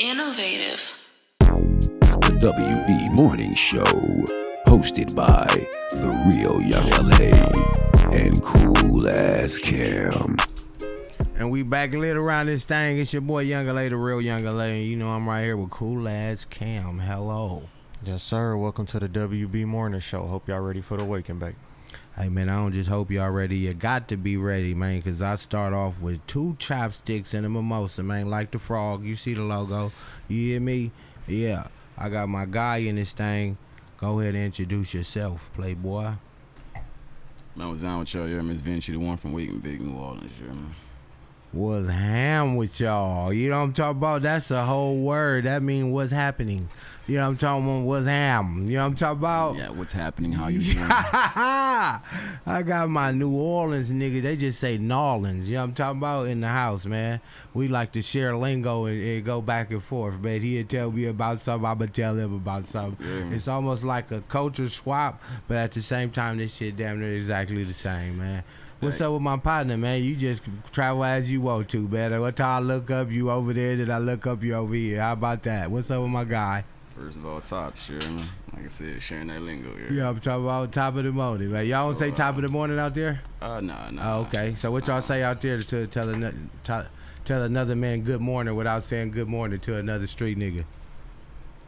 Innovative. The WB Morning Show, hosted by the real Young LA and Cool Ass Cam. And we back lit around this thing. It's your boy Young LA, the real Young LA. And you know I'm right here with Cool Ass Cam. Hello. Yes, sir. Welcome to the WB Morning Show. Hope y'all ready for the wake and bake. Hey, man, I don't just hope y'all ready. You got to be ready, man, because I start off with 2 chopsticks and a mimosa, man, like the frog. You see the logo. You hear me? Yeah. I got my guy in this thing. Go ahead and introduce yourself, playboy. Man, what's down with y'all? Yeah, Miss VINCI, the one from Wake and Bake, New Orleans. Yeah, man. What's ham with y'all? You know what I'm talking about? That's a whole word. That means what's happening. You know what I'm talking about? What's ham? You know what I'm talking about? Yeah, what's happening? How you doing? I got my New Orleans nigga. They just say N'Orleans. You know what I'm talking about? In the house, man. We like to share lingo and go back and forth, man. He'll tell me about something. I'm going to tell him about something. Yeah. It's almost like a culture swap, but at the same time, this shit damn near exactly the same, man. What's up with my partner, man? You just travel as you want to, man. What time I look up, you over there, then I look up, you over here. How about that? What's up with my guy? First of all, top, sure, man. Like I said, sharing that lingo here. Yeah, I'm talking about top of the morning, man. Y'all don't say top of the morning out there? Nah. Oh, okay. So what y'all say out there to tell another man good morning without saying good morning to another street nigga?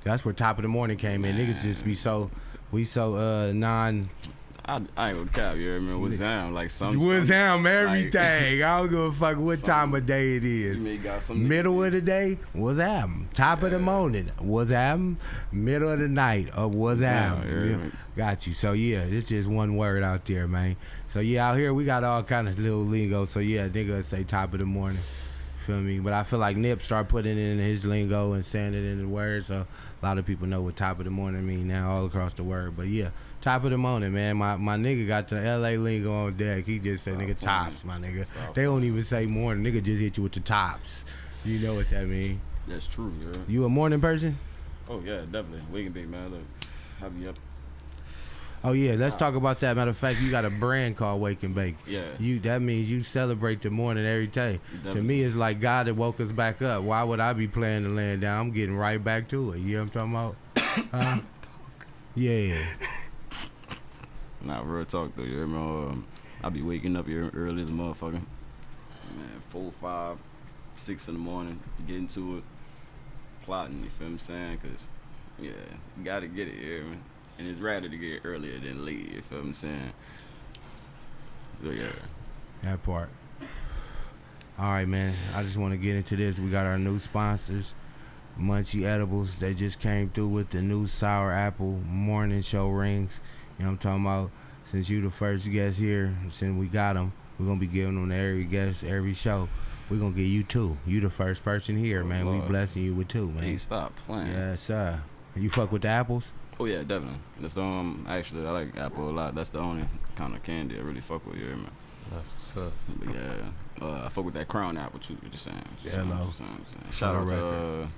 That's where top of the morning came in. Niggas just be so non. I ain't gonna cap, you know what I mean? What's down? Like What's down everything. Like, I don't give a fuck what time of day it is. Middle of the day, what's happening? Top of the morning, what's happening? Middle of the night, what's happening? Yeah. Got you. So yeah, this is one word out there, man. So yeah, out here we got all kind of little lingo. So yeah, nigga say top of the morning. Feel me? But I feel like Nip start putting it in his lingo and saying it in the words, so a lot of people know what top of the morning mean now all across the word. But yeah, top of the morning, man. My nigga got the LA lingo on deck. He just said nigga tops, my nigga. They don't even say morning. Nigga just hit you with the tops. You know what that mean? That's true, yeah. You a morning person? Oh yeah, definitely. Wake and Bake, man. Look, have you up? Oh yeah, let's talk about that. Matter of fact, you got a brand called Wake and Bake. Yeah. That means you celebrate the morning every day. Definitely. To me, it's like God that woke us back up. Why would I be playing the land down? I'm getting right back to it. You know what I'm talking about? Yeah. Nah, real talk though. You know, I be waking up here early as a motherfucker. Man, 4, 5, 6 in the morning, get into it, plotting. You feel what I'm saying? Cause yeah, you gotta get it here, man. And it's rather to get earlier than late, you feel what I'm saying? So yeah. That part. All right, man. I just want to get into this. We got our new sponsors, Munchie Edibles. They just came through with the new sour apple morning show rings. You know what I'm talking about? Since you the first guest here, since we got them, we're going to be giving them to every guest, every show. We're going to give you 2. You the first person here, man. We blessing you with 2, man. Ain't stop playing. Yes, sir. You fuck with the apples? Oh yeah, definitely. That's the actually I like apple a lot. That's the only kind of candy I really fuck with, man. That's what's up. But yeah, I fuck with that crown apple too. Just saying. Hello. Shout out to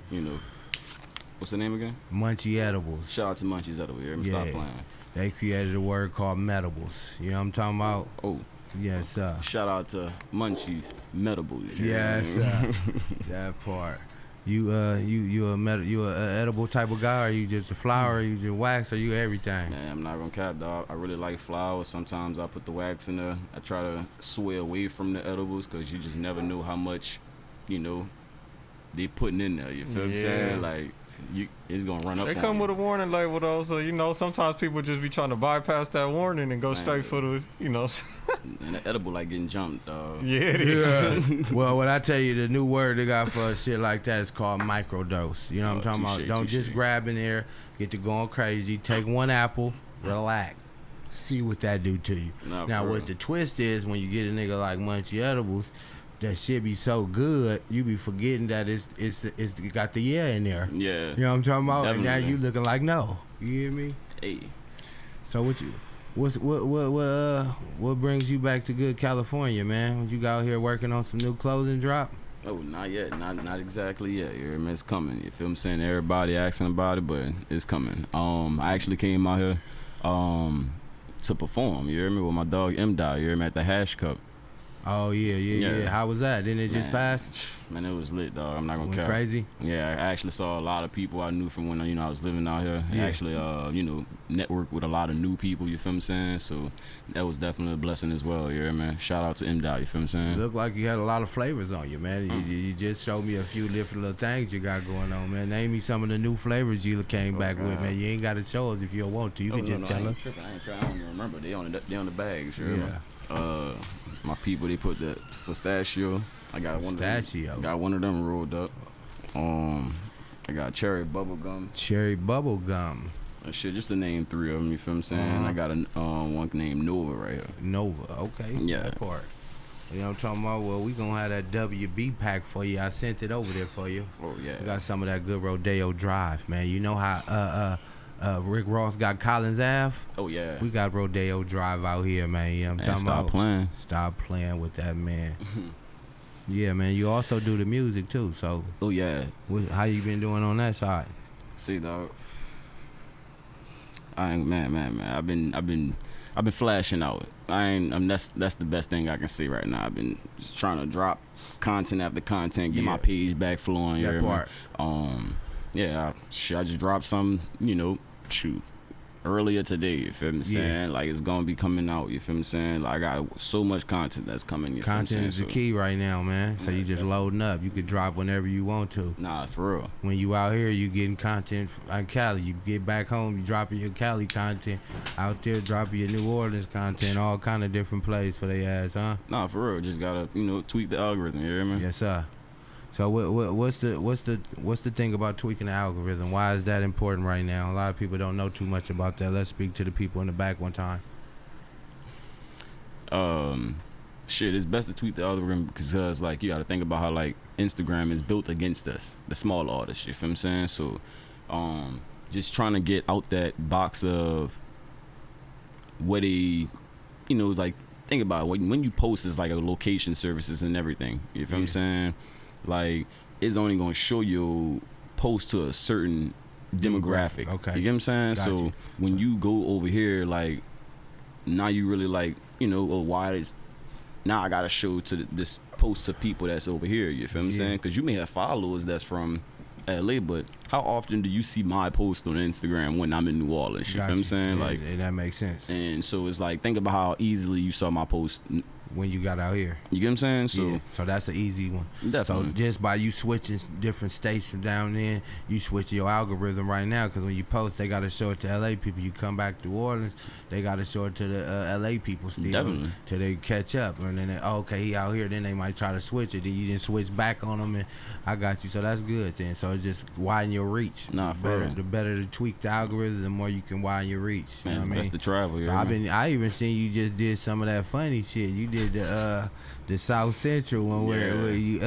what's the name again? Munchie Edibles. Shout out to Munchie's Edibles. Yeah. Stop playing. They created a word called Medibles. You know what I'm talking about? Oh. Yes, sir. Shout out to Munchie's Medibles. Yes, sir. That part. You a edible type of guy, or you just a flower, or you just wax, or you everything? Man, I'm not gonna cap, dog. I really like flowers. Sometimes I put the wax in there. I try to sway away from the edibles because you just never know how much, they putting in there. You feel what I'm saying? Like, it's gonna run up. They come with a warning label though, so sometimes people just be trying to bypass that warning and go straight for the, And the edible like getting jumped, dog. Yeah, it is. Well, what I tell you, the new word they got for shit like that is called microdose. You know what I'm talking about? Don't just grab in there, get to going crazy. Take 1 apple, relax, see what that do to you. Now, what the twist is when you get a nigga like Munchie Edibles, that shit be so good, you be forgetting that it's got the in there. Yeah. You know what I'm talking about? Definitely. And now you looking like no. You hear me? Hey. So what brings you back to good California, man? You got out here working on some new clothing drop? Oh, not yet. Not exactly yet. It's coming. You feel what I'm saying? Everybody asking about it, but it's coming. I actually came out here to perform, you hear me, with my dog M-Dot, you hear me, at the Hash Cup. Oh yeah. How was that? Didn't it just pass? Man, it was lit, dog. I'm not gonna Went cap. crazy. Yeah, I actually saw a lot of people I knew from when I was living out here. Yeah. Actually, networked with a lot of new people. You feel what I'm saying? So that was definitely a blessing as well. Yeah, man. Shout out to M-Dot. You feel what I'm saying? Looked like you had a lot of flavors on you, man. You just showed me a few different little things you got going on, man. Name me some of the new flavors you came back with, man. You ain't got to show us if you don't want to. You can just tell us. I ain't tripping. I don't even remember. They on the bag. Sure. Yeah. My people, they put the pistachio. I got pistachio. One of them rolled up. I got cherry bubble gum. Cherry bubble gum. Shit, just to name 3 of them. You feel what I'm saying? I got one named Nova right here. Nova, okay. Yeah. That part. You know what I'm talking about? Well, we gonna have that WB pack for you. I sent it over there for you. Oh yeah. We got some of that good Rodeo Drive, man. You know how Rick Ross got Collins Ave? Oh yeah. We got Rodeo Drive out here, man. You know what I'm talking about? Playing. Stop playing with that, man. Yeah, man. You also do the music too, so. Oh yeah. How you been doing on that side? See, dog. Man. I've been flashing out. That's the best thing I can say right now. I've been just trying to drop content after content, get my page back flowing. That part. I just dropped some, earlier today, you feel me saying? Like, it's gonna be coming out, you feel me saying? Like, I got so much content that's coming, you content feel me is saying? the key right now, man. So you just loading up. You could drop whenever you want to. Nah, for real. When you out here, you getting content on Cali. You get back home, you dropping your Cali content. Out there, dropping your New Orleans content. All kind of different plays for they ass, huh? Nah, for real. Just gotta, tweak the algorithm, you hear me? Yes, sir. So what's the thing about tweaking the algorithm? Why is that important right now? A lot of people don't know too much about that. Let's speak to the people in the back one time. It's best to tweak the algorithm because like you got to think about how like Instagram is built against us, the small artists. You feel what I'm saying? So, just trying to get out that box of what like think about it. When you post is like a location services and everything. You feel what I'm saying? Like, it's only gonna show you post to a certain demographic. Okay. You get what I'm saying? Got so you. when you go over here, like, now you really like, why is now I gotta show to this post to people that's over here. You feel what I'm saying? Because you may have followers that's from LA, but how often do you see my post on Instagram when I'm in New Orleans? You feel what I'm saying? Like, that makes sense. And so it's like, think about how easily you saw my post when you got out here. You get what I'm saying? So that's an easy one. Definitely. So just by you switching different states from down there, you switch your algorithm right now, because when you post, they got to show it to LA people. You come back to New Orleans, they got to show it to the LA people still. Definitely. Till they catch up. And then, okay, he out here, then they might try to switch it. Then you didn't switch back on them, and I got you. So that's good then. So it just widen your reach. Nah, for real. The better to tweak the algorithm, the more you can widen your reach. You know what I mean? That's the travel. So I even seen you just did some of that funny shit. You did the South Central one where you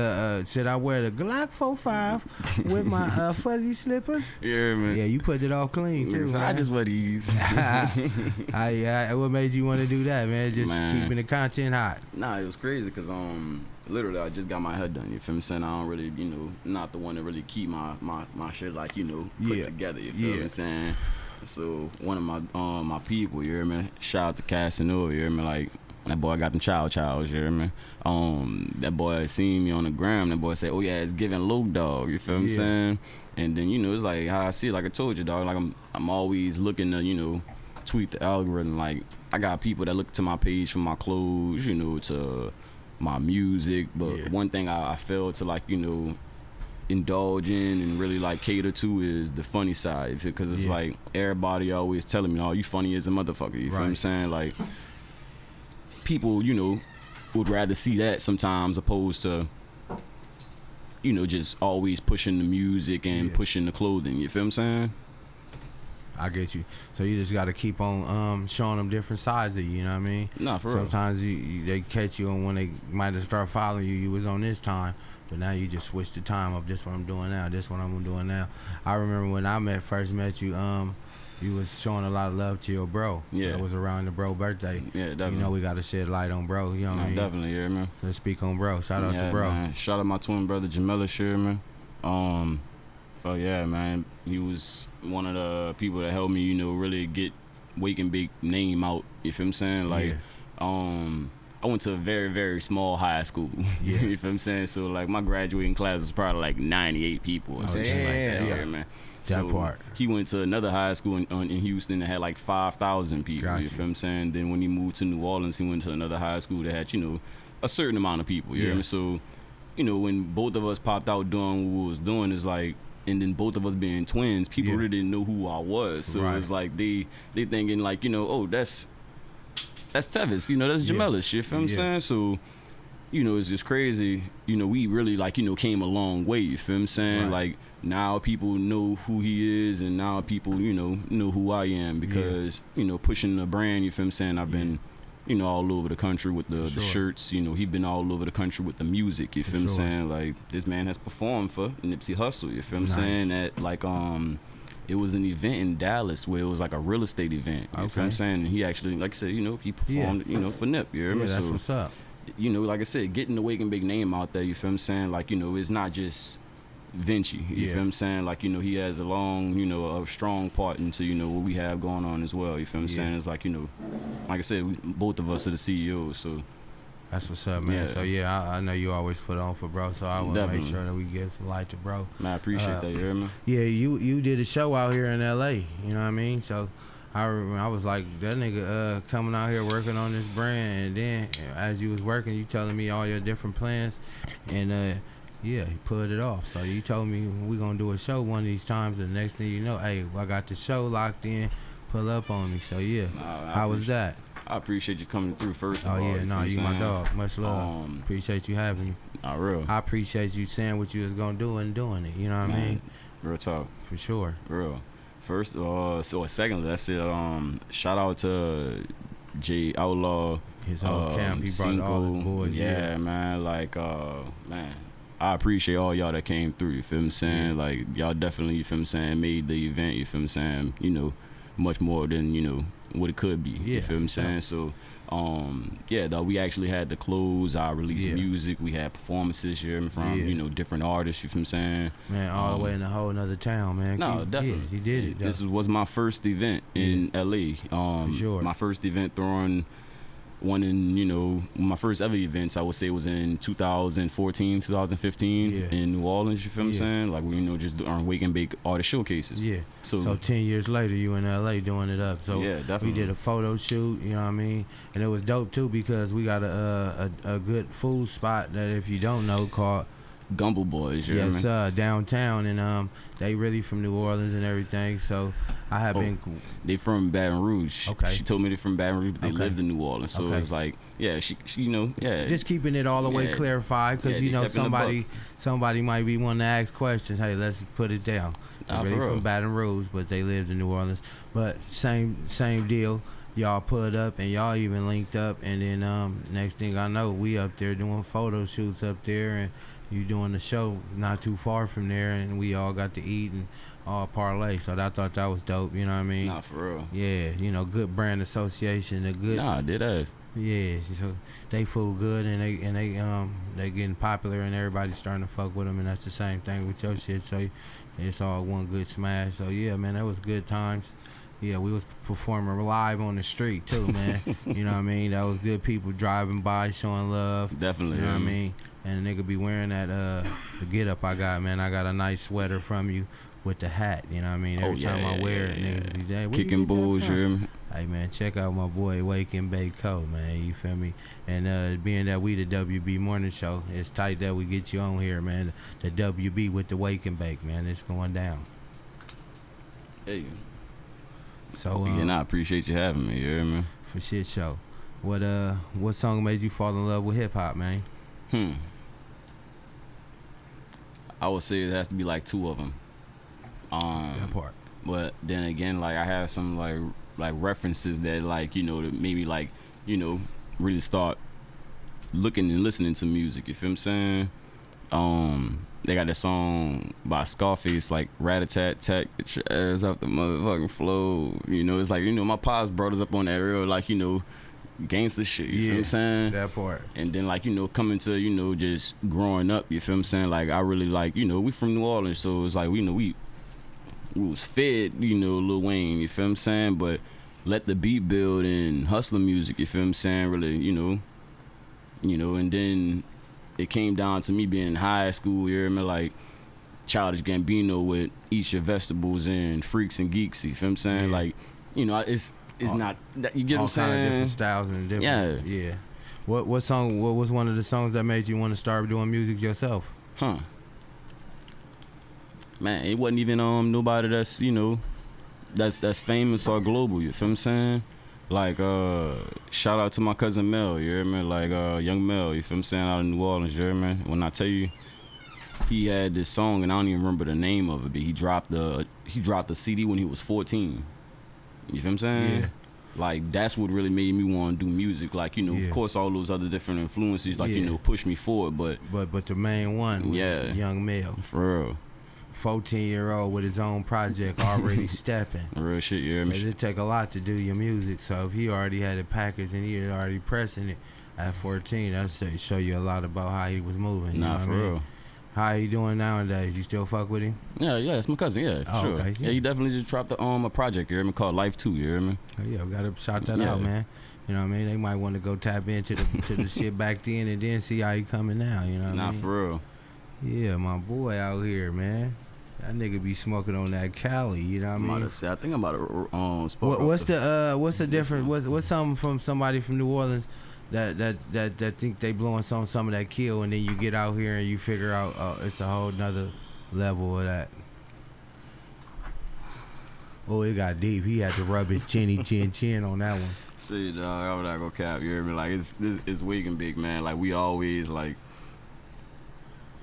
should I wear the Glock 45 with my fuzzy slippers? Yeah, man. Yeah, you put it all clean too. I just wear these. What made you want to do that, man? Just keeping the content hot. Nah, it was crazy because literally I just got my head done. You feel me saying? I don't really, not the one to really keep my shit like put together. You feel me saying? So one of my people, you hear me? Shout out to Casanova, you hear me? Like, that boy got them chows, you hear me? That boy seen me on the gram. That boy said, "Oh yeah, it's giving low dog." You feel what I'm saying? And then it's like how I see it. Like I told you, dog. Like I'm always looking to tweak the algorithm. Like I got people that look to my page for my clothes, to my music. But one thing I fail to indulge in and really like cater to is the funny side, because it's like everybody always telling me, "Oh, you funny as a motherfucker." You feel what I'm saying? Like, people, would rather see that sometimes opposed to, just always pushing the music and pushing the clothing. You feel what I'm saying? I get you. So you just got to keep on showing them different sides of you. You know what I mean? Nah, for real. Sometimes they catch you, and when they might have start following you, you was on this time. But now you just switch the time up. This what I'm doing now. This what I'm doing now. I remember when I first met you, you was showing a lot of love to your bro. Yeah. It was around the bro birthday. Yeah, definitely. We got to shed light on bro. You know what I mean? Definitely, yeah, man. So let's speak on bro. Shout out to bro. Man. Shout out my twin brother, Jamila Sherman. So yeah, man. He was one of the people that helped me, really get Wake and Bake name out. You feel what I'm saying? Like, I went to a very, very small high school. Yeah. You feel what I'm saying? So like my graduating class was probably like 98 people or something like that. Yeah, man. That part. He went to another high school in Houston that had like 5,000 people. Gotcha. You feel what I'm saying? Then when he moved to New Orleans, he went to another high school that had, you know, a certain amount of people. You know what I mean? So, you know, when both of us popped out doing what we was doing, is like, and then both of us being twins, people really didn't know who I was. So it's like they thinking like, you know, oh, that's Tevis, you know, that's Jamelis. You feel what I'm saying? So, you know, it's just crazy. You know, we really like, you know, came a long way. You feel what I'm saying? Like now people know who he is, and now people, you know who I am because, you know, pushing the brand. You feel what I'm saying? I've been, you know, all over the country with the shirts. You know, he been all over the country with the music. You feel what I'm saying? Like this man has performed for Nipsey Hussle. You feel what I'm saying? At like it was an event in Dallas where it was like a real estate event. You feel what I'm saying? And he actually, like I said, you know, he performed, you know, for Nip. You hear me? That's what's up. You know, like I said, getting the Wake and Bake name out there. You feel what I'm saying? Like, you know, it's not just VINCI. You feel what I'm saying? Like, you know, he has a long, you know, a strong part into, you know, what we have going on as well. You feel what I'm saying? It's like, you know, like I said, both of us are the CEOs, so. That's what's up, man. So I know you always put on for bro, so I want to make sure that we get some light to bro. Man, I appreciate that. You hear me? Yeah, you did a show out here in LA. You know what I mean? So I was like, that nigga coming out here working on this brand, and then as you was working, you telling me all your different plans, and he put it off. So you told me we gonna do a show one of these times, and the next thing you know, hey, I got the show locked in. Pull up on me. So how was that? I appreciate you coming through first of all. Oh yeah, you my dog. Much love. Appreciate you having me. Real. I appreciate you saying what you was gonna do and doing it. You know what I mean? Real talk. For sure. Real. First, secondly, that's it. Shout out to Jay Outlaw. His whole camp. He brought all his boys. Yeah, man. Like, man, I appreciate all y'all that came through. You feel what I'm saying? Like, y'all definitely, you feel what I'm saying, made the event. You feel what I'm saying? You know, much more than, you know, what it could be. You feel what I'm saying? So, though we actually had the clothes, I released music, we had performances here from, you know, different artists, you feel what I'm saying? Man, all the way in a whole nother town, man. No, definitely. You did it. This was my first event in LA. For sure. My first event throwing one in, you know, my first ever events, I would say, was in 2014, 2015 in New Orleans, you feel what I'm saying? Like, we, you know, just doing Wake and Bake artist showcases. Yeah. So 10 years later, you in LA doing it up. So definitely. We did a photo shoot, you know what I mean? And it was dope, too, because we got a good food spot that, if you don't know, called Gumbo Boys, you know what I mean? Downtown, and they really from New Orleans and everything. So I have been. They from Baton Rouge. Okay. She told me they from Baton Rouge, but they lived in New Orleans. So it's like, she you know, Just keeping it all the way clarified, because you know somebody might be wanting to ask questions. Hey, let's put it down. They're really from Baton Rouge, but they lived in New Orleans. But same deal. Y'all put up, and y'all even linked up, and then next thing I know, we up there doing photo shoots up there, and you doing the show not too far from there, and we all got to eat and all parlay. So I thought that was dope. You know what I mean? Nah, for real. Yeah, you know, good brand association. A good. Nah, did ass. Yeah, so they food good, and they getting popular, and everybody's starting to fuck with them, and that's the same thing with your shit. So it's all one good smash. So yeah, man, that was good times. Yeah, we was performing live on the street too, man. You know what I mean? That was good people driving by, showing love. Definitely. You know what I mean? And a nigga be wearing that the get up I got, man. I got a nice sweater from you with the hat. You know what I mean? Every time I wear it, niggas be there. Kicking bulls, you hear me? Hey man, check out my boy Wake and Bake Co, man. You feel me? And being that we the WB Morning Show, it's tight that we get you on here, man. The WB with the Wake and Bake, man. It's going down. Hey. So and I appreciate you having me. You hear me? For shit show. What song made you fall in love with hip hop, man? I would say it has to be like two of them. That part. But then again, like I have some like references that, like, you know, that maybe, like, you know, really start looking and listening to music. You feel what I'm saying? They got that song by Scarface, like Rat-a-tat-tat, get your ass off the motherfucking floor. You know, it's like, you know, my pops brought us up on that real, like, you know, gangster shit. You feel what I'm saying? That part. And then, like, you know, coming to, you know, just growing up, you feel what I'm saying? Like, I really, like, you know, we from New Orleans, so it's like, you know, we was fed, you know, Lil Wayne, you feel what I'm saying? But let the beat build and hustler music, you feel what I'm saying? Really, you know, you know, and then it came down to me being in high school, you hear me, like Childish Gambino with Eat Your Vegetables and Freaks and Geeks, you feel what I'm saying? Yeah. Like, you know, it's not that, you get what I'm saying? All kind of different styles and different. Yeah. What was one of the songs that made you want to start doing music yourself? Man, it wasn't even nobody that's, you know, that's famous or global, you feel what I'm saying? Like, shout out to my cousin Mel, you hear me? Like, Young Mel, you feel what I'm saying, out of New Orleans, you hear me? When I tell you, he had this song, and I don't even remember the name of it, but he dropped the CD when he was 14. You feel what I'm saying? Yeah. Like, that's what really made me want to do music. Like, you know, of course, all those other different influences, like, you know, push me forward, But the main one was Young Mel. For real. 14-year-old with his own project already stepping. Real shit, you hear me? It take a lot to do your music, so if he already had it packaged and he had already pressing it at 14, that'd show you a lot about how he was moving. Nah, for real. How he doing nowadays? You still fuck with him? Yeah, it's my cousin, for sure. Okay, yeah, he definitely just dropped a project, you hear me, called Life 2, you hear me? Oh, yeah, we gotta shout that out, man. You know what I mean? They might want to go tap into the shit back then and then see how he coming now, you know what I mean? For real. Yeah, my boy out here, man. That nigga be smoking on that Cali, you know what I mean? I think I'm about to what's the difference? What's something from somebody from New Orleans that think they blowing some of that kill, and then you get out here and you figure out it's a whole nother level of that. Oh, it got deep. He had to rub his chin on that one. See, dog, I'm not gonna cap. You hear me? Like it's wigging big, man. Like we always like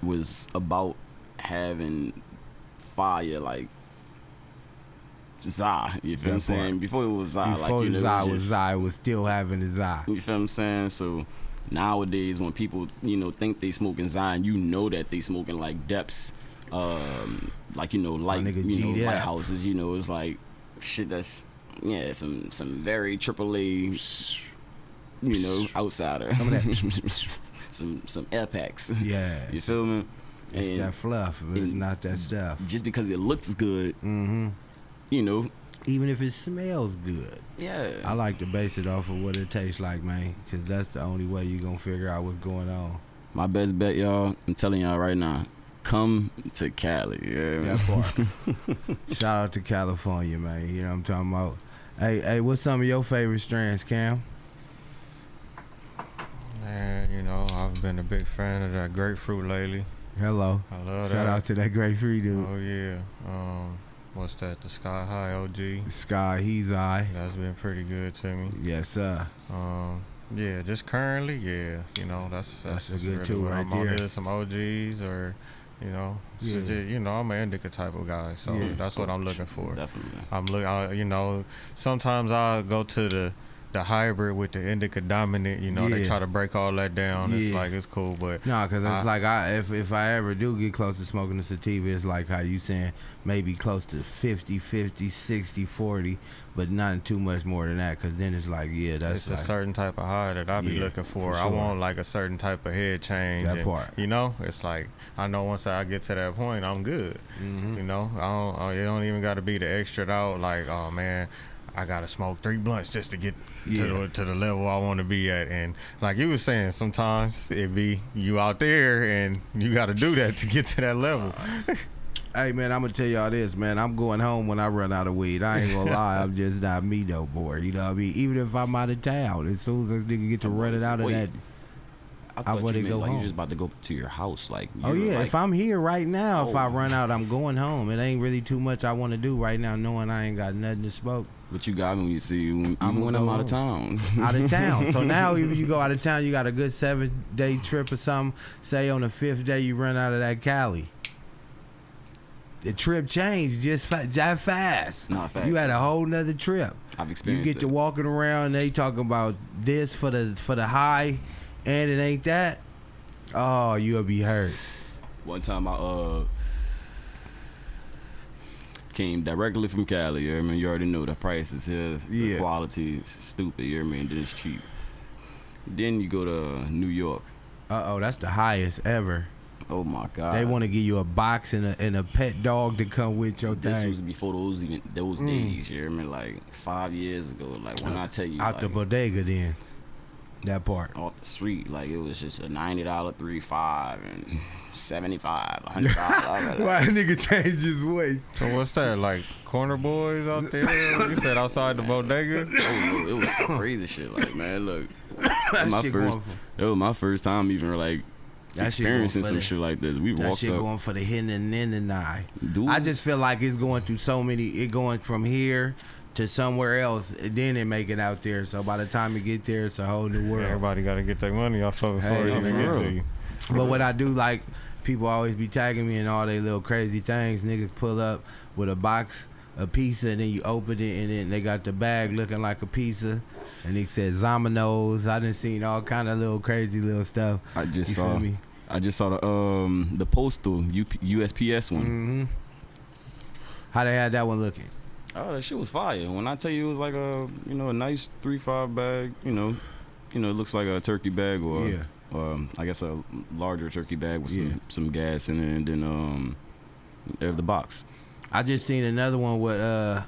was about having fire, like Zah. You feel what I'm saying? Before it was Zah, before like, the Zah was Zah, it was still having the Zah. You feel what I'm saying? So nowadays, when people think they smoking Zah, and you know that they smoking like Depths, like lighthouses. You know, it's like shit that's some very AAA, outsider. Some of that. some air packs. Yeah. You feel me? It's that fluff, but it's not that stuff. Just because it looks good, even if it smells good. Yeah. I like to base it off of what it tastes like, man, because that's the only way you're going to figure out what's going on. My best bet, y'all, I'm telling y'all right now, come to Cali. Yeah, that part. Shout out to California, man. You know what I'm talking about? Hey, what's some of your favorite strands, Cam? Man, I've been a big fan of that grapefruit lately. Hello. I love that. Shout out to that grapefruit dude. Oh, yeah. What's that? The Sky High OG. Sky, he's eye. That's been pretty good to me. Yes, sir. Yeah, just currently, that's a good really tool right I'm there. Either some OGs or, so just, I'm an indica type of guy, so that's what I'm looking for. Definitely. I'm looking, sometimes I'll go to the hybrid with the indica dominant, they try to break all that down. It's like, it's cool, but no, because it's like if I ever do get close to smoking the sativa, it's like how you saying maybe close to 50-50, 60-40, but not too much more than that, because then it's like, that's it's a certain type of high that I be looking for. Sure. I want like a certain type of head change. That part. It's like, I know once I get to that point, I'm good. Mm-hmm. It don't even got to be the extra out, like, oh man, I gotta smoke 3 blunts just to get to the level I want to be at. And like you was saying, sometimes it be you out there and you gotta do that to get to that level. Hey man, I'm gonna tell y'all this, man. I'm going home when I run out of weed. I ain't gonna lie, I'm just not me no more. You know what I mean? Even if I'm out of town, as soon as this nigga get to running out of that, I want to go home. You're just about to go to your house, like. Oh yeah, if I'm here right now, if I run out, I'm going home. It ain't really too much I want to do right now, knowing I ain't got nothing to smoke. But you got me when you see you, even when I'm out of town. Out of town. So now, if you go out of town, you got a good 7-day trip or something. Say on the 5th day, you run out of that Cali. The trip changed just that fast. Not fast. You had a whole nother trip. I've experienced You get to walking around, they talking about this for the high, and it ain't that. Oh, you'll be hurt. One time I came directly from Cali. You know what I mean? You already know the prices here. The quality is stupid. You know what I mean? Then it's cheap. Then you go to New York. That's the highest ever. Oh my God! They want to give you a box and a pet dog to come with your thing. This was before those days. You know what I mean? Like 5 years ago. Like when I tell you, out the bodega, then. That part. Off the street, like it was just a $90 $3.5 and $75 $100. Why a nigga change his waist? So what's that, like corner boys out there? You said outside the bodega? Oh, it was some crazy shit. Like, man, look, it was my first time even like experiencing some shit like this. We walked up. That shit going for the hin and eye. Dude. I just feel like it's going through so many. It going from here to somewhere else, and then it make it out there. So by the time you get there, it's a whole new world. Everybody got to get their money off of it before they even get to you. But what I do like, people always be tagging me in all they little crazy things. Niggas pull up with a box of pizza, and then you open it, and then they got the bag looking like a pizza, and it says Zamanos. I done seen all kind of little crazy little stuff. I just saw the postal USPS one. Mm-hmm. How they had that one looking? Oh, that shit was fire. When I tell you it was like a nice 3-5 bag, it looks like a turkey bag or I guess a larger turkey bag with some gas in it, and then the box. I just seen another one with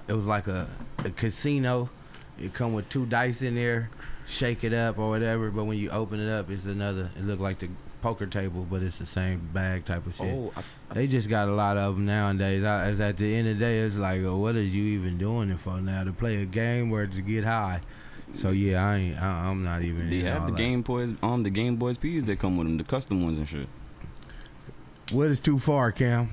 it was like a casino. It come with 2 dice in there, shake it up or whatever, but when you open it up, it's another. It look like the poker table, but it's the same bag type of shit. They just got a lot of them nowadays. At the end of the day, it's like, what is you even doing it for now? To play a game or to get high? So yeah, I'm not even. They have the Game Boys P's that come with them, the custom ones and shit. What is too far, Cam?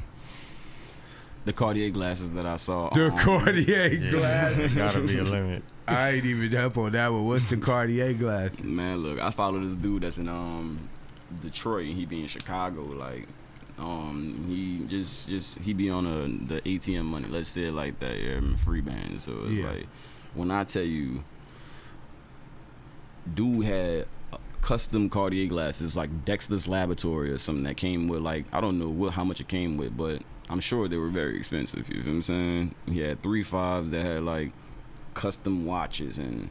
The Cartier glasses that I saw. The Cartier glasses. Gotta be a limit. I ain't even up on that one. What's the Cartier glasses? Man, look, I follow this dude that's in Detroit, and he be in Chicago. Like, he be on the ATM money. Let's say it like that. Yeah, free band. So it's like, when I tell you, dude had custom Cartier glasses, like Dexter's Laboratory or something that came with, like, I don't know how much it came with, but I'm sure they were very expensive. You feel what I'm saying? He had 3.5s that had like custom watches and.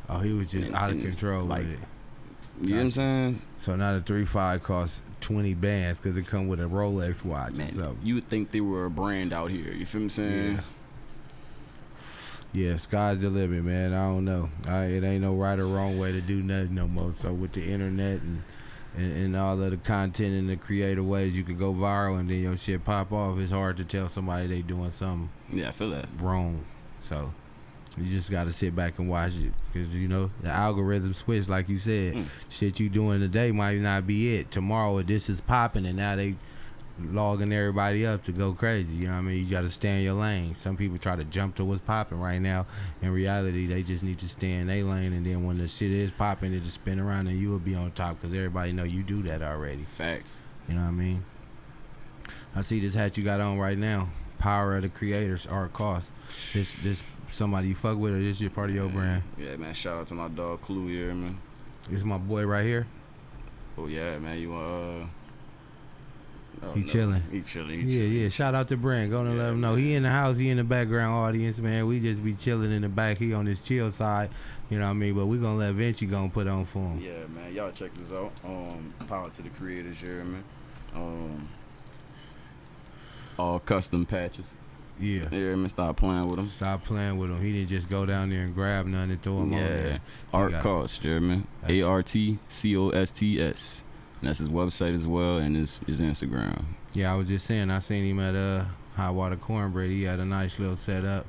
Oh, he was just out of control like, with it. You know what I'm saying? So now the 3.5 costs 20 bands because it come with a Rolex watch. Man, so you would think they were a brand out here. You feel what I'm saying? Yeah, sky's the limit, man. I don't know. It ain't no right or wrong way to do nothing no more. So with the internet and all of the content and the creative ways you can go viral and then your shit pop off, it's hard to tell somebody they doing something I feel that wrong. So you just got to sit back and watch it because, the algorithm switch, like you said. Shit you doing today might not be it. Tomorrow this is popping and now they logging everybody up to go crazy. You know what I mean? You got to stay in your lane. Some people try to jump to what's popping right now. In reality, they just need to stay in their lane, and then when the shit is popping, it just spin around and you will be on top because everybody know you do that already. Facts. You know what I mean? I see this hat you got on right now. Power of the Creators, Art Cost. This somebody you fuck with, or this shit part of your brand? Yeah, man. Shout out to my dog Clue here, man. This is my boy right here. Oh yeah, man. You chilling. He chilling. Yeah. Shout out to Brand. Go and let him know. He in the house. He in the background audience, man. We just be chilling in the back. He on his chill side. You know what I mean? But we gonna let VINCI go and put on for him. Yeah, man. Y'all check this out. Power to the Creators here, man. All custom patches. Yeah. Yeah, man. Stop playing with him. Stop playing with him. He didn't just go down there and grab none and throw him on there. Art Cost, yeah, man. ARTCOSTS. And that's his website as well, and his Instagram. Yeah, I was just saying, I seen him at Hot Water Cornbread. He had a nice little setup.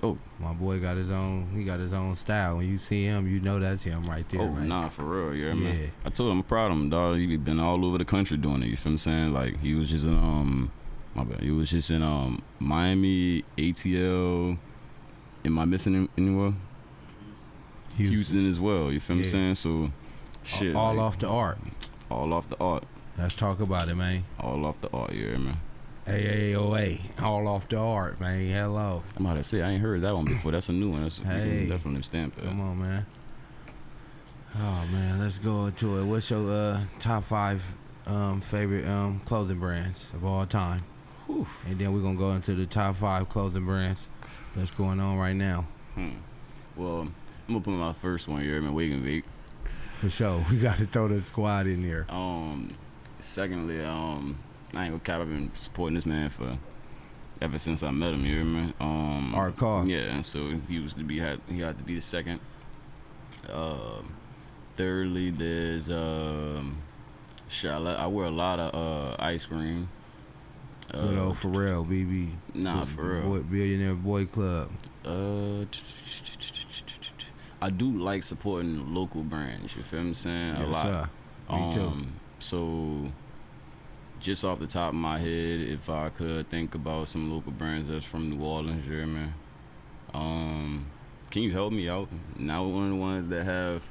Oh, my boy got his own. He got his own style. When you see him, you know that's him right there. Oh, right? Nah, for real, yeah, man. I told him I'm proud of him, dog. He been all over the country doing it. You feel what I'm saying? Like he was just in my bad. He was just in Miami, ATL. Am I missing anywhere? Houston as well. You feel what I'm saying? So, shit. All off the art. All off the art. Let's talk about it, man. All off the art, yeah, man. AAOA, all off the art, man. Hello. I'm about to say, I ain't heard that one before. That's a new one. That's definitely stamp it. Come on, man. Oh, man, let's go into it. What's your top 5 favorite clothing brands of all time? Whew. And then we're going to go into the top 5 clothing brands that's going on right now. Well, I'm going to put my first one here, man, Wig and Vic. For sure. We got to throw the squad in there. Secondly, I ain't gonna cap. I've been supporting this man ever since I met him. You hear me? Art Cost. Yeah, and so he had to be the second. Third thirdly, there's I wear a lot of ice cream. Good old Pharrell, BB. Nah, for real. Billionaire Boy Club. I do like supporting local brands. You feel what I'm saying? Yes, a lot. Sir. Me too. So, just off the top of my head, if I could think about some local brands that's from New Orleans, you hear me? Can you help me out? Not one of the ones that have,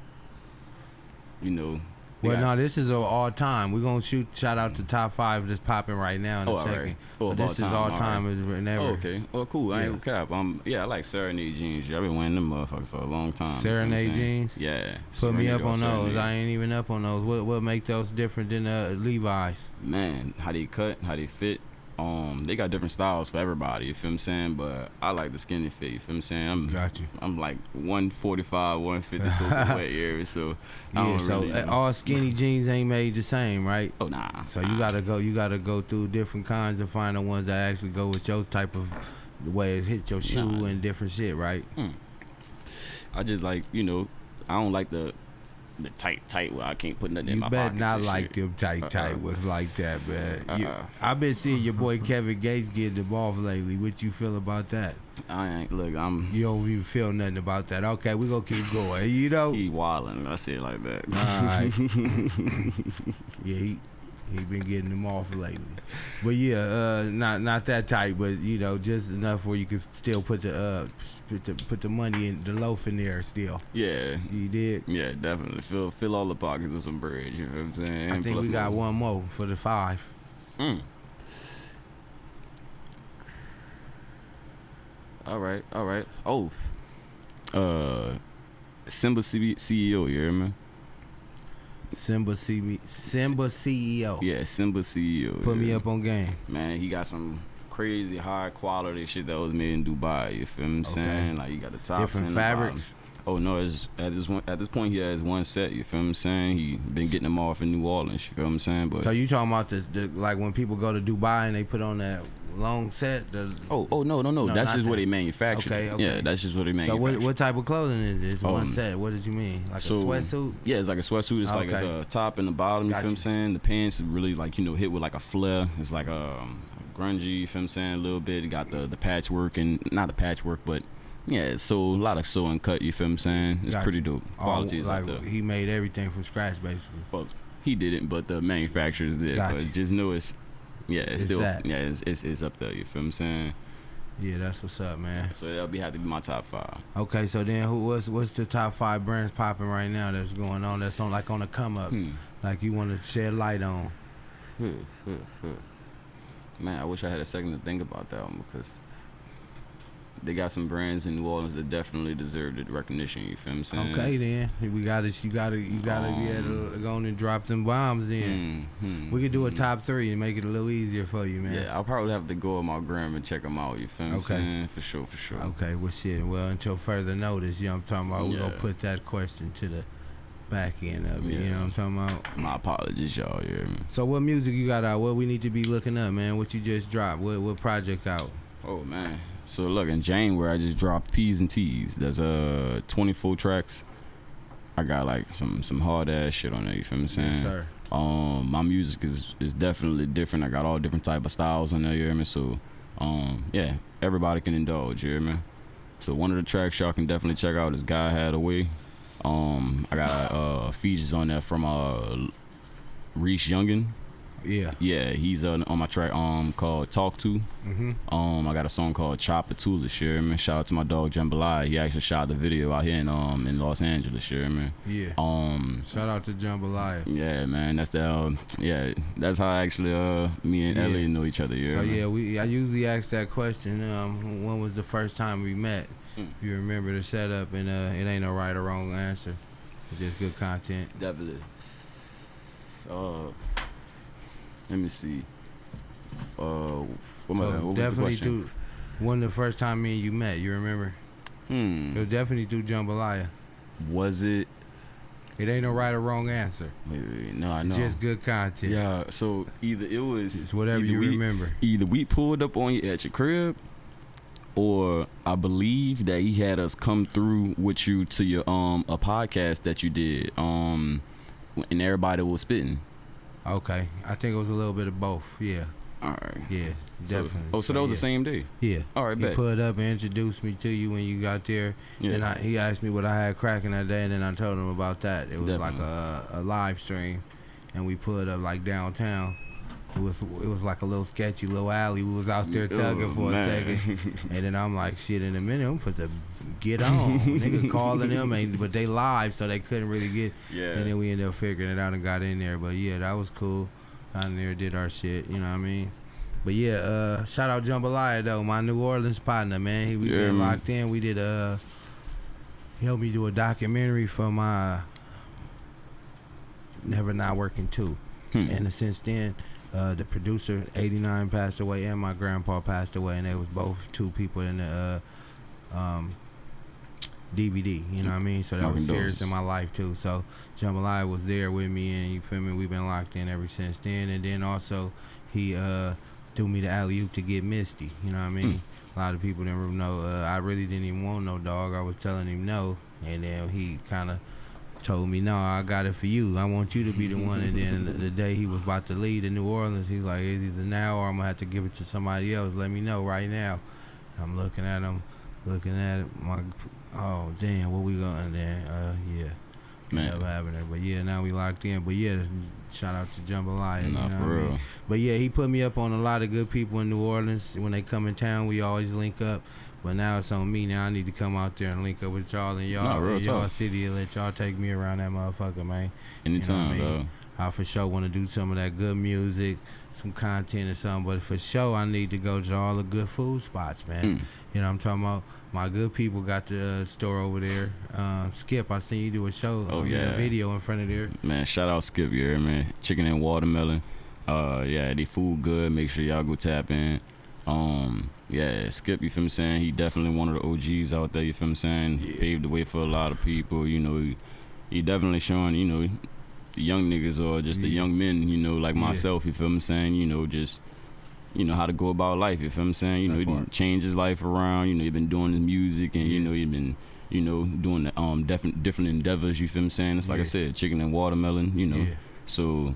Well, no, this is all time. We're gonna shout out the top 5 that's popping right now in a second. Right. But this is all time as never. Okay. Well, cool. I ain't cap. I like Serenade jeans. I've been wearing them motherfuckers for a long time. Serenade jeans. Yeah. Put me up on Serenade. those. I ain't even up on those. What make those different than Levi's? Man, how they cut, how they fit. They got different styles for everybody, you feel what I'm saying? But I like the skinny fit, you feel what I'm saying? Got you. I'm like 145, 150 soaking wet area, so I Yeah, don't so really, all skinny jeans ain't made the same, right? Oh nah. So you gotta go through different kinds and find the ones that actually go with your type of the way it hits your shoe and different shit, right? I just like, I don't like the tight where I can't put nothing in my You pockets. bet not and like shit. them tight was like that, man. I've been seeing your boy Kevin Gates get the ball lately. What you feel about that? You don't even feel nothing about that. Okay, we gonna keep going. He wildin'. I say it like that. All right. Yeah, he been getting them off lately. But yeah, not that tight, but just enough where you could still put the money in the loaf in there still. Yeah. You did? Yeah, definitely. Fill all the pockets with some bread, you know what I'm saying? I think we got one more for the 5. All right. Oh. Simba CEO, you hear me? Simba CEO. Yeah, Simba CEO. Put me up on game. Man, he got some crazy high quality shit that was made in Dubai. You feel what I'm saying? Like, you got the tops different and fabrics. Oh no, at this point he has one set. You feel what I'm saying? He been getting them off in New Orleans. You feel what I'm saying? But so you talking about like when people go to Dubai and they put on that long set? No. That's just what they manufacture. Okay. Yeah, that's just what they manufacture. So what type of clothing is this? One set. What did you mean? Like a sweatsuit? Yeah, it's like a sweatsuit. It's like it's a top and the bottom. You feel what I'm saying? The pants is really like hit with like a flare. It's like grungy. You feel what I'm saying? A little bit. It got the patchwork and not the patchwork, but yeah. So a lot of sew and cut. You feel what I'm saying? It's pretty dope. Quality is like up there. He made everything from scratch, basically. Well, he didn't, but the manufacturers did. But just know it's still that. It's up there. You feel what I'm saying? Yeah, that's what's up, man. So that'll have to be my top 5. Okay, so then what's the top 5 brands popping right now that's going on that's on the come up? Like you want to shed light on? Man, I wish I had a second to think about that one because they got some brands in New Orleans that definitely deserve the recognition. You feel what I'm saying? Okay, then you gotta be able to go on and drop them bombs. Then we could do a top 3 and make it a little easier for you, man. Yeah, I'll probably have to go on my gram and check them out. You feel what I'm saying? For sure. Okay, well, shit. Well, until further notice, you know what I'm talking about. We're gonna put that question to the back end of it. You know what I'm talking about? My apologies, y'all. Yeah. So what music you got out? What we need to be looking up, man? What you just dropped? What project out? Oh man. So look, in January I just dropped P's and T's. There's 24 tracks. I got like some hard ass shit on there. You feel what I'm saying? Yes, sir. My music is definitely different. I got all different type of styles on there. You hear me? So yeah, everybody can indulge. You hear me? So one of the tracks y'all can definitely check out is "God Had a Way." I got features on there from Reese Youngin. Yeah, he's on my track called "Talk To." I got a song called "Chopper Toolish." You hear me? Shout out to my dog Jambalaya. He actually shot the video out here in Los Angeles. You hear me? Yeah. Shout out to Jambalaya. Yeah, man. That's that's how actually me and Ellie know each other. So I usually ask that question. When was the first time we met? If you remember the setup, and it ain't no right or wrong answer. It's just good content. Definitely. Let me see. What definitely through when the first time me and you met, you remember? It was definitely through Jambalaya. Was it? It ain't no right or wrong answer. Wait, no, I know. It's just good content. Yeah, so it's whatever you remember. Either we pulled up on you at your crib, or I believe that he had us come through with you to your a podcast that you did and everybody was spitting. Okay, I think it was a little bit of both. Yeah. All right. Yeah, definitely. So that was the same day. Yeah. All right. He Bet. put up and introduced me to you when you got there. Yeah. And he asked me what I had cracking that day, and then I told him about that. It was Definitely. like a live stream, and we put up like downtown. It was like a little sketchy little alley. We was out there thugging for a second, and then I'm like, shit. In a minute, I'm supposed to get on. Nigga calling them, but they live, so they couldn't really get. Yeah. And then we ended up figuring it out and got in there. But yeah, that was cool. Down there, did our shit. You know what I mean? But yeah, shout out Jambalaya though, my New Orleans partner, man. We been locked in. We did he helped me do a documentary for my Never Not Working 2. And since then, the producer 89 passed away and my grandpa passed away, and they was both two people in the DVD, you know what I mean? So that was serious in my life too. So Jambalaya was there with me, and you feel me, we've been locked in ever since then. And then also he threw me the alley-oop to get Misty, you know what I mean? A lot of people didn't know, I really didn't even want no dog. I was telling him no, and then he kind of told me, no, I got it for you. I want you to be the one. And then the day he was about to leave to New Orleans, he's like, it's either now or I'm going to have to give it to somebody else. Let me know right now. I'm looking at him, oh, damn, what we going to, yeah. Ended up having it. But yeah, now we locked in. But yeah, shout out to Jambalaya. Nah, you know for what I real. mean? But yeah, he put me up on a lot of good people in New Orleans. When they come in town, we always link up. But now it's on me. Now I need to come out there and link up with y'all in y'all city and let y'all take me around that motherfucker, man. Anytime, you know what I mean? I for sure want to do some of that good music, some content or something. But for sure, I need to go to all the good food spots, man. You know what I'm talking about? My good people got the store over there. Skip, I seen you do a show, a video in front of there. Man, shout out Skip, you hear me, man. Chicken and watermelon. Yeah, they food good. Make sure y'all go tap in. Yeah, Skip, you feel me saying? He definitely one of the OGs out there, you feel me saying? Yeah. Paved the way for a lot of people, you know. He definitely showing, you know, the young niggas or just the young men, you know, like myself, you feel me saying? You know, just, you know, how to go about life, you feel me saying? You know, he done changed his life around, you know, he been doing his music and, you know, he been, you know, doing the different endeavors, you feel me saying? It's like I said, chicken and watermelon, you know. So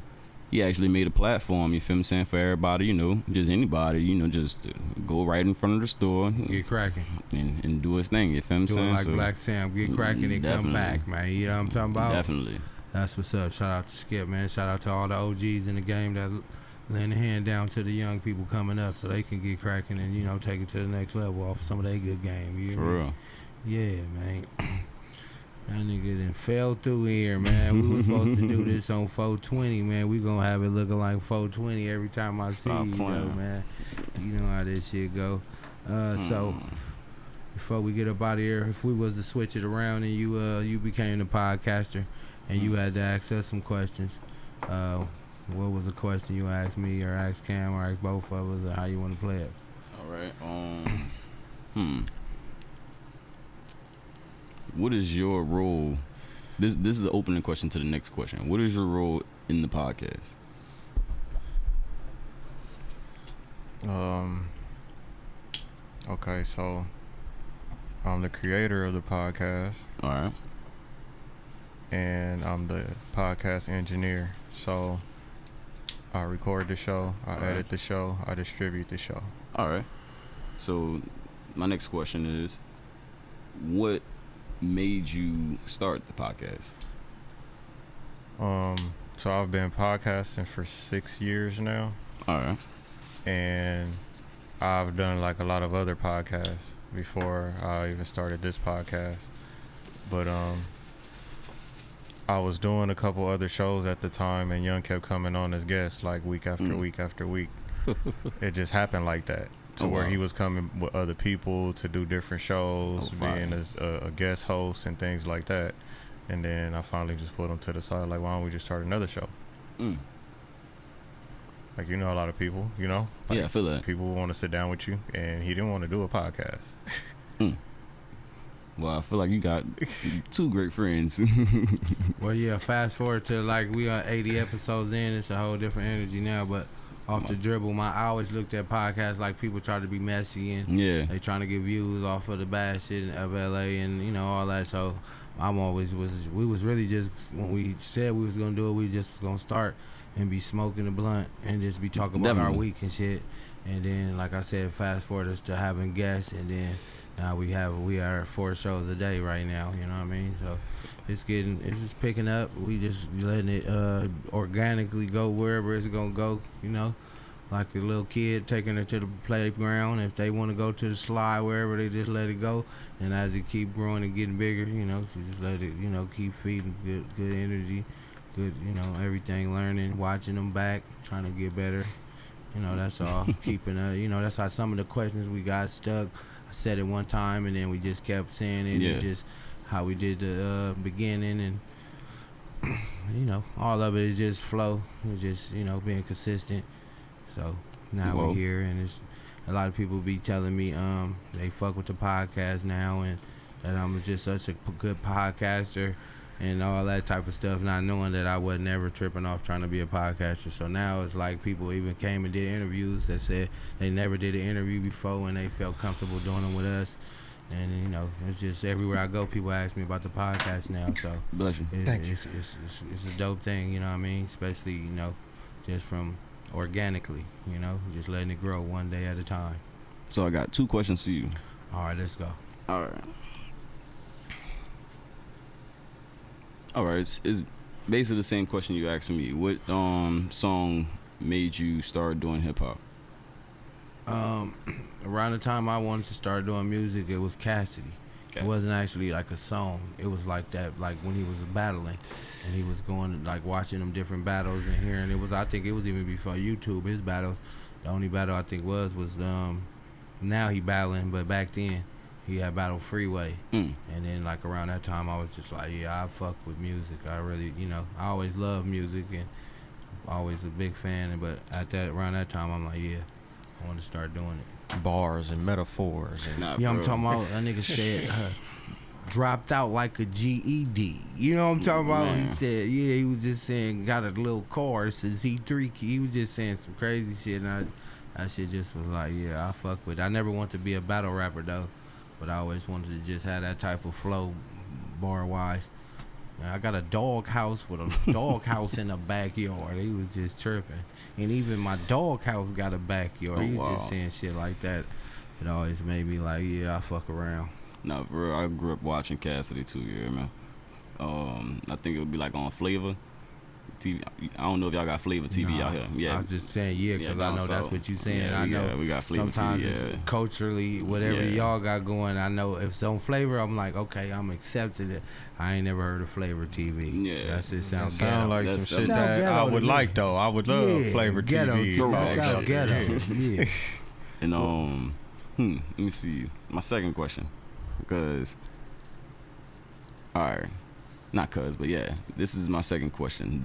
he actually made a platform, you feel me saying, for everybody, you know, just anybody, you know, just go right in front of the store. Get cracking. And do his thing, you feel me saying? Do it like Black Sam. Get cracking and come back, man. You know what I'm talking about? Definitely. That's what's up. Shout out to Skip, man. Shout out to all the OGs in the game that laying a hand down to the young people coming up so they can get cracking and, you know, take it to the next level off some of their good game. You hear me? For real. Yeah, man. That nigga done fell through here, man. We was supposed to do this on 420, man. We gonna have it looking like 420 every time I see you, though, man. You know how this shit go. So before we get up out of here, if we was to switch it around and you became the podcaster and you had to ask us some questions, what was the question you asked me or asked Cam or asked both of us, or how you want to play it? All right. What is your role? This is the opening question to the next question. What is your role in the podcast? Okay, so I'm the creator of the podcast. All right. And I'm the podcast engineer. So I record the show, I edit the show, I distribute the show. All right. So my next question is, what made you start the podcast? So I've been podcasting for 6 years now. All right. And I've done like a lot of other podcasts before I even started this podcast. But I was doing a couple other shows at the time, and Young kept coming on as guests like week after week after week. It just happened like that. To where he was coming with other people to do different shows, being a guest host and things like that. And then I finally just put him to the side, like, why don't we just start another show? Like, you know, a lot of people, you know? Like, I feel that. People want to sit down with you, and he didn't want to do a podcast. Well, I feel like you got two great friends. Well, yeah, fast forward to like we are 80 episodes in. It's a whole different energy now, but off the dribble. I always looked at podcasts like people try to be messy and they trying to get views off of the bad shit of LA and all that. So we was really just, when we said we was gonna do it, we just was gonna start and be smoking the blunt and just be talking about our week and shit. And then, like I said, fast forward us to having guests, and then now we are at 4 shows a day right now. You know what I mean? So it's just picking up. We just letting it organically go wherever it's gonna go. Like a little kid taking it to the playground. If they want to go to the slide, wherever, they just let it go. And as it keep growing and getting bigger, so just let it, keep feeding good energy, good, everything, learning, watching them back, trying to get better. That's all. Keeping that's how some of the questions we got stuck. I said it one time, and then we just kept saying it. And just how we did the beginning, and all of it is just flow. It's just being consistent. So now we're here, and it's a lot of people be telling me they fuck with the podcast now, and that I'm just such a good podcaster and all that type of stuff, not knowing that I wasn't ever tripping off trying to be a podcaster. So now it's like people even came and did interviews that said they never did an interview before and they felt comfortable doing them with us. And it's just everywhere I go, people ask me about the podcast now. So bless you. It's a dope thing, you know what I mean? Especially just from organically, just letting it grow one day at a time. So I got 2 questions for you. All right, let's go. All right, it's basically the same question you asked me. What song made you start doing hip hop? Around the time I wanted to start doing music, it was Cassidy. It wasn't actually like a song. It was like that, like when he was battling, and he was going like watching them different battles and hearing. I think it was even before YouTube. His battles, the only battle I think was now he battling, but back then he had Battle Freeway. And then like around that time, I was just like, yeah, I fuck with music. I really, I always loved music and always a big fan. But around that time, I'm like, yeah, I want to start doing it. Bars and metaphors. And I'm talking about, that nigga said, dropped out like a GED. You know what I'm talking about? Man. He said, he was just saying, got a little car, it's a Z3 key. He was just saying some crazy shit. And that shit just was like, yeah, I fuck with it. I never wanted to be a battle rapper, though. But I always wanted to just have that type of flow, bar-wise. I got a dog house with a dog house in the backyard. He was just tripping. And even my dog house got a backyard. He was just saying shit like that. It always made me like, yeah, I fuck around. No, for real, I grew up watching Cassidy too, man. I think it would be like on Flavor TV. I don't know if y'all got Flavor TV out here. Yeah, I was just saying, because I know that's what you're saying. Yeah, I know we got Flavor sometimes TV, it's culturally, whatever y'all got going, I know if it's on Flavor, I'm like, okay, I'm accepting it. I ain't never heard of Flavor TV. Yeah, that's it. Sound like some shit that I would like, though. I would love Flavor TV. Sound ghetto. Yeah. And let me see my second question, because this is my second question.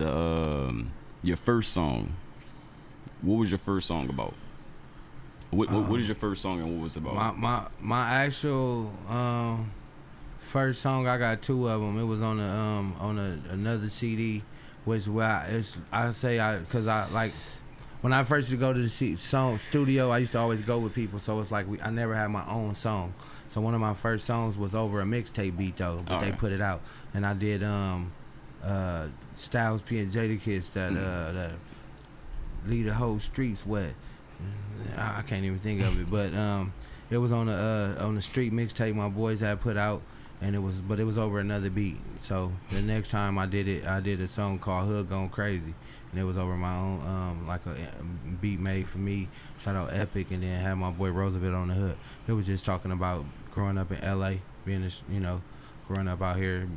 Your first song. What was your first song about? What is your first song and what was it about? My actual first song, I got 2 of them. It was on another CD, which because I like when I first used to go to the studio, I used to always go with people, so it's like I never had my own song. So one of my first songs was over a mixtape beat though, but they put it out, and I did Styles P and Jadakiss that leave the whole streets wet. I can't even think of it, but it was on the street mixtape my boys had put out, and it was over another beat. So the next time I did a song called Hood Gone Crazy, and it was over my own like a beat made for me. Shout out Epic, and then had my boy Roosevelt on the hook. It was just talking about growing up in LA, being growing up out here,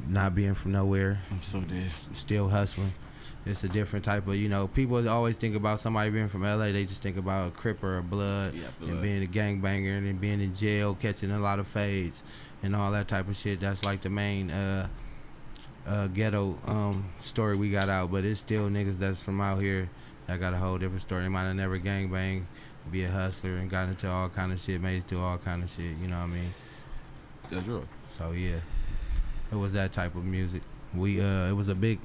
not being from nowhere. I'm so dead. Still hustling. It's a different type of, people always think about somebody being from LA, they just think about a Crip or a Blood, and being a gangbanger and then being in jail, catching a lot of fades and all that type of shit. That's like the main ghetto story we got out, but it's still niggas that's from out here that got a whole different story. They might have never gangbanged, be a hustler, and got into all kind of shit, made it through all kind of shit, you know what I mean? That's right. So yeah, it was that type of music. It's a big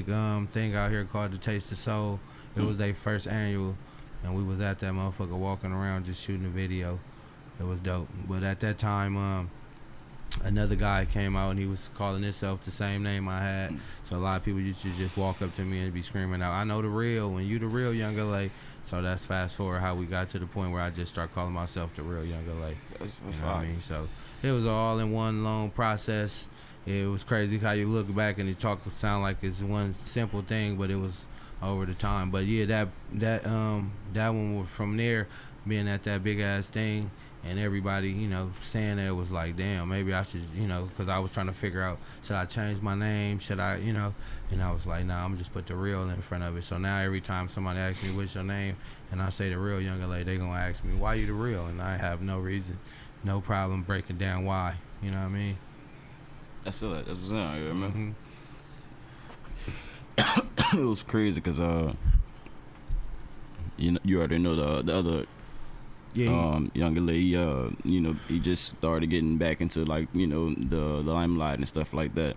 thing out here called the Taste of Soul, It was their first annual, and we was at that motherfucker walking around just shooting a video. It was dope. But at that time, another guy came out and he was calling himself the same name I had. So a lot of people used to just walk up to me and be screaming out, "I know the real, when you the real Young LA." So that's fast forward how we got to the point where I just start calling myself the real Young LA. That's you know what I mean? So it was all in one long process. It was crazy how you look back and it sound like it's one simple thing, but it was over the time. But yeah, that one was from there, being at that big ass thing. And everybody, you know, saying that was like, damn, maybe I should, you know, because I was trying to figure out, should I change my name? Should I, you know? And I was like, nah, I'm going to just put the real in front of it. So now every time somebody asks me, what's your name? And I say the real Young LA, they going to ask me, why you the real? And I have no reason, no problem breaking down why. You know what I mean? I feel like that's what's up, yeah, man. Mm-hmm. It was crazy because, you already know the other... Yeah, Young LA, you know, he just started getting back into like, you know, the limelight and stuff like that.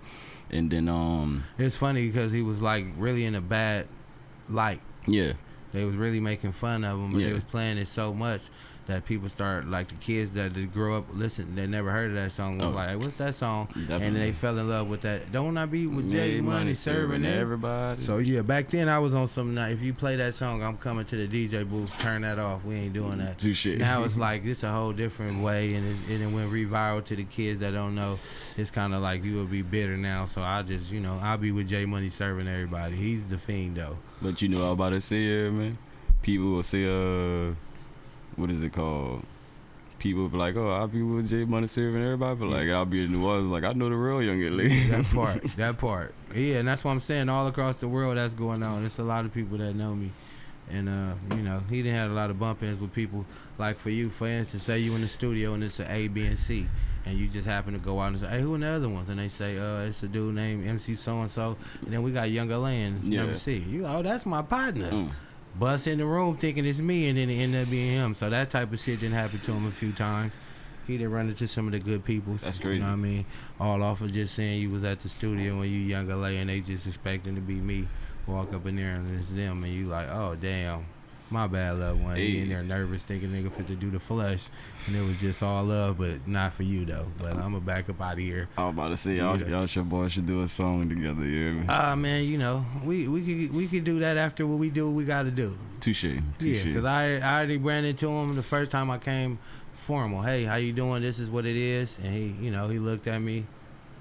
And then it's funny because he was like really in a bad light. Yeah. They was really making fun of him, but Yeah. they was playing it so much that people start, like the kids that grew up listening, they never heard of that song, was like, hey, what's that song? Definitely. And they fell in love with that. Don't I be with J Money serving everybody? So yeah, back then I was on some, if you play that song, I'm coming to the DJ booth, turn that off. We ain't doing that. Touché. Now it's like, it's a whole different way, and it went re-viral to the kids that don't know. It's kind of like you will be bitter now, so I just, you know, I'll be with J Money serving everybody. He's the fiend though. But you know what I'm about to say here, man? People will say, what is it called? People will be like, oh, I'll be with J Money serving everybody, but like, I'll be in New Orleans, like, I know the real Young LA. That part. Yeah, and that's what I'm saying. All across the world, that's going on. There's a lot of people that know me. And, you know, he didn't have a lot of bump-ins with people. Like for you, for instance, say you in the studio and it's an A, B, and C, and you just happen to go out and say, hey, who are the other ones? And they say, it's a dude named MC so-and-so, and then we got Young LA and it's number C. You like, oh, that's my partner. Bust in the room thinking it's me, and then it ended up being him. So that type of shit didn't happen to him a few times. He did run into some of the good people. That's crazy. You know what I mean? All off of just saying you was at the studio when you Young LA and they just expecting to be me. Walk up in there and it's them, and you like, oh, damn. My bad, loved one. He in there nervous thinking nigga fit to do the flesh, and it was just all love, but not for you though. But I'm gonna back up out of here. I was about to say, y'all your boys should do a song together, yeah. Man, you know, we could do that after what we do. What we got to do. Touché. Yeah, because I already ran into him the first time I came formal. Hey, how you doing? This is what it is, and he looked at me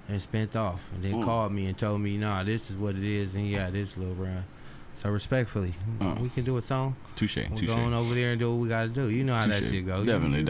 and spent off, and then called me and told me, nah, this is what it is, and he got this little run. So respectfully, we can do a song. Touché. We're going over there and do what we got to do. You know how that shit goes. Definitely.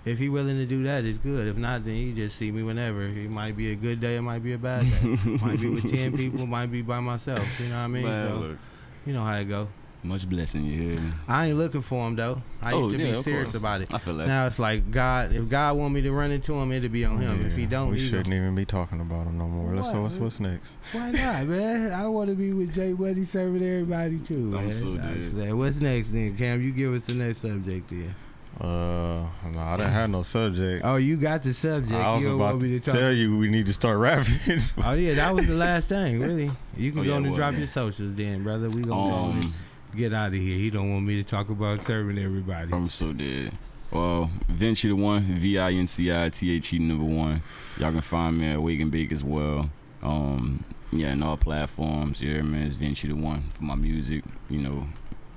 If he willing to do that, it's good. If not, then he just see me whenever. It might be a good day, it might be a bad day. Might be with 10 people, might be by myself. You know what I mean? Man, so look. You know how it go. Much blessing, you hear me? I ain't looking for him though. I used to be serious about it. I feel that. Now it's like God. If God want me to run into him, it'll be on him. If he don't, we shouldn't even be talking about him no more. Let's know what's next. Why not, man? I want to be with J Money serving everybody too, man. I'm so dead. What's next then, Cam? You give us the next subject then. No, I didn't have no subject. Oh, you got the subject. I was about to tell you we need to start rapping. Oh yeah, that was the last thing, really. You can go and drop your socials then, brother. We gonna go get out of here. He don't want me to talk about serving everybody. I'm so dead. Well, VINCI the one, VINCI number 1. Y'all can find me at Wake and Bake as well. In all platforms. Yeah, man, it's VINCI the one for my music. You know,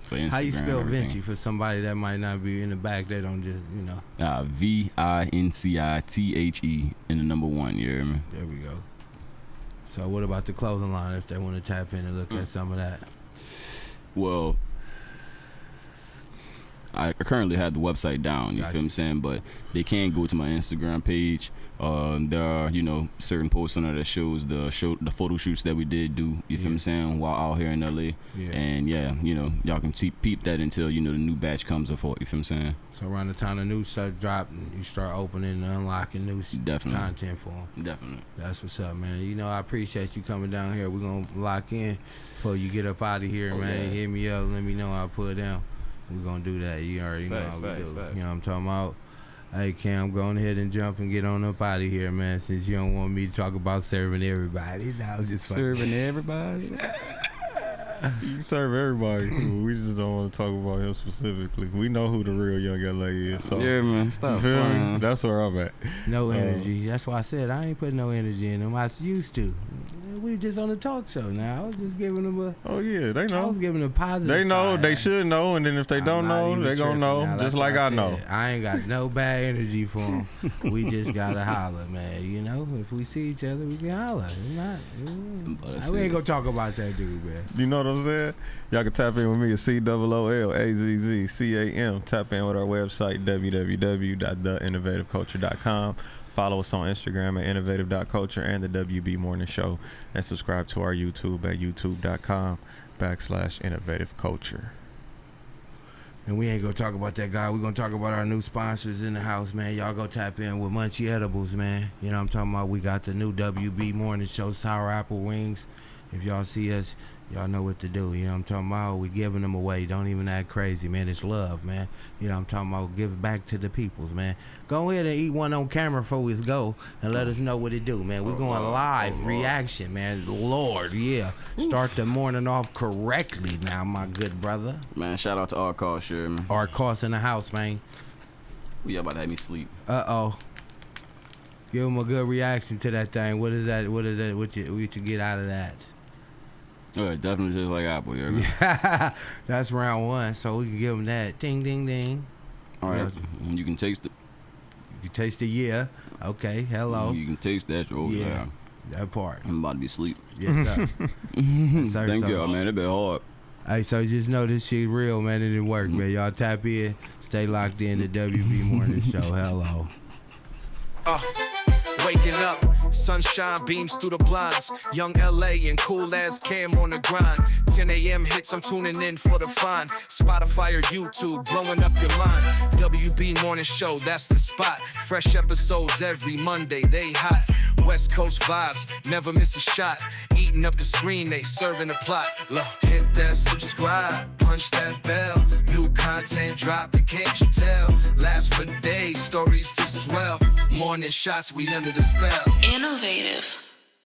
for Instagram. How you spell VINCI for somebody that might not be in the back? They don't just, you know. VINCITHE in the number 1. Yeah, man. There we go. So what about the clothing line? If they want to tap in and look at some of that. Well, I currently have the website down, you feel what I'm saying? But they can go to my Instagram page. There are, certain posts on there that shows the photo shoots that we did do, you feel what I'm saying, while out here in LA. Yeah. And y'all can peep that until, the new batch comes up for it, you feel what I'm saying? So around the time the new stuff drop, you start opening and unlocking new content for them. Definitely. That's what's up, man. I appreciate you coming down here. We're going to lock in before you get up out of here, man. Yeah. Hit me up, let me know I'll put it down. We're going to do that. You already know how we do. You know what I'm talking about? Hey, Cam, go on ahead and jump and get on up out of here, man, since you don't want me to talk about serving everybody. That was just serving everybody? You can serve everybody. We just don't want to talk about him specifically. We know who the real Young LA is. So yeah, man, stop. That's where I'm at. No energy. That's why I said I ain't putting no energy in them. I used to. We just on the talk show now. I was just giving them a. Oh yeah, they know. I was giving them a positive. They know. side. They should know, and then if they don't know, they gonna know. Now, just like I know. I ain't got no bad energy for them. We just gotta holler, man. You know, if we see each other, we can holler. We ain't gonna talk about that dude, man. You know what I'm saying? Y'all can tap in with me at COOLAZZCAM. Tap in with our website, www.theinnovativeculture.com. Follow us on Instagram at innovative.culture and the WB Morning Show. And subscribe to our YouTube at youtube.com/innovativeculture. And we ain't gonna talk about that guy. We're gonna talk about our new sponsors in the house, man. Y'all go tap in with Munchie Edibles, man. You know what I'm talking about? We got the new WB Morning Show sour apple wings. If y'all see us, y'all know what to do. You know what I'm talking about? We giving them away. Don't even act crazy, man. It's love, man. You know what I'm talking about? Give back to the peoples, man. Go ahead and eat one on camera before we go and let us know what it do, man. We going live reaction, man. Lord, yeah. Start the morning off correctly now, my good brother. Man, shout out to Art Cost, sure, man. Art Cost in the house, man. Y'all about to have me sleep. Uh-oh. Give him a good reaction to that thing. What is that? What you get out of that? Oh, definitely just like Apple, yeah. That's round one, so we can give him that. Ding, ding, ding. All right, you can taste it. You taste it, yeah. Okay, hello. You can taste that, yeah. That part. I'm about to be asleep. Yes, sir. Yes, sir. Thank y'all, man. It been hard. Hey, so just know this shit real, man. It didn't work, man. Y'all tap in. Stay locked in the WB Morning Show. Hello. Waking up, sunshine beams through the blinds. Young LA and cool as Cam on the grind. 10 a.m. hits, I'm tuning in for the fine. Spotify or YouTube, blowing up your mind. WB Morning Show, that's the spot. Fresh episodes every Monday, they hot. West Coast vibes, never miss a shot. Eating up the screen, they serving the plot. Look, hit that subscribe, punch that bell. New content dropping, can't you tell? Last for days, stories to swell. Morning shots, we under the spell. Innovative.